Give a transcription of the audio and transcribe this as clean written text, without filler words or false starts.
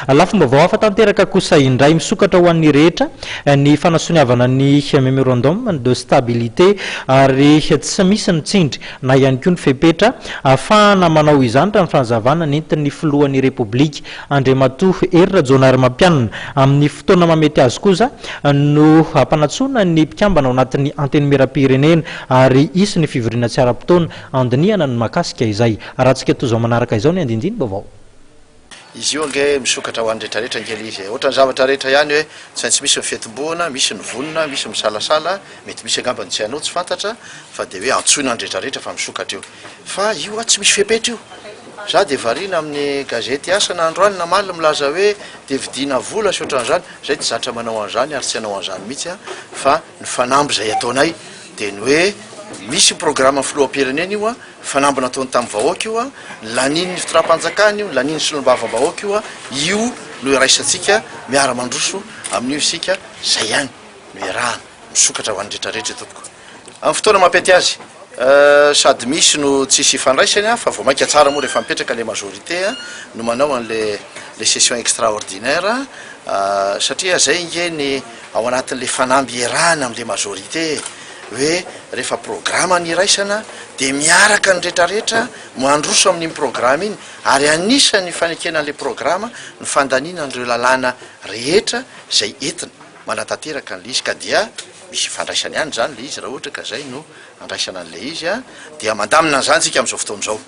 lafomba vao afa-tanteraka kosa indray misokatra ho an'ny rehetra ny fanasoniavana ny memorandum de stabilité ary tsy misy ny tsindry na ihany koa ny fepetra ahafahana manao izany raha ny fanazavana nentin'ny filohan'ny republika Andriamatoa Hery Rajaonarimampianina amin'ny fotoana mamety azy kosa no ampanatsoana ny mpikambana ao anatin'ny antenimieram-pirenena ary isy ny fivoriana tsy ara-potoana andiniana ny makasika izay rahantsika toy izao manaraka izao ny andindiny vaovao. Izy io ange misokatra ho an'ny rehetrarehetra ngely izy ohatra ny zavatra rehetra ihany hoe tsy maintsy misy mifetim-boana, misy ny vonona, misy misalasala, mety misy angambany tsy hainao tsy fantatra fa de hoe antsoina ny rehetrarehetra fa misokatra io fa io tsy misy fepetra io za de variana amin'ny gazety asana androany na maly milaza hoe de vidina vola sy ohatran'izany zay tsy zatra manao an'izany ary tsy hanao an'izany mihitsy fa ny fanamby zay ataonay de ny hoe misy programme filoham-pirenena io fanamby nataony tamin'ny vahoaka io laniny ny fitram-panjakana io laniny solombavam-bahoaka io no iraisantsika miara-mandroso amin'io isika zay ihany no iarahana misokatra ho an'ny rehetrarehetra tompoko amin'ny fotoana mampety azy sady misy no tsisy ifandraisany fa vao mainka tsara moa rehefa mipetraka le majorité no manao an'le session extraordinaire satria zay ingeny ao anatin'le fanamby iarahana amin'le majorité hoe rehefa programme ny iraisana de miaraka ny rehetrarehetra mandroso amin'iny programme iny ary anisan'ny fanekenan'le programme ny fandaniana an'ireo lalàna rehetra zay entina manatanteraka n'le izy ka dia misy fandraisany ihany zany le izy raha ohatra ka zay no andraisana an'le izy dia mandamina an'izany tsika amin'izao fotoana izao.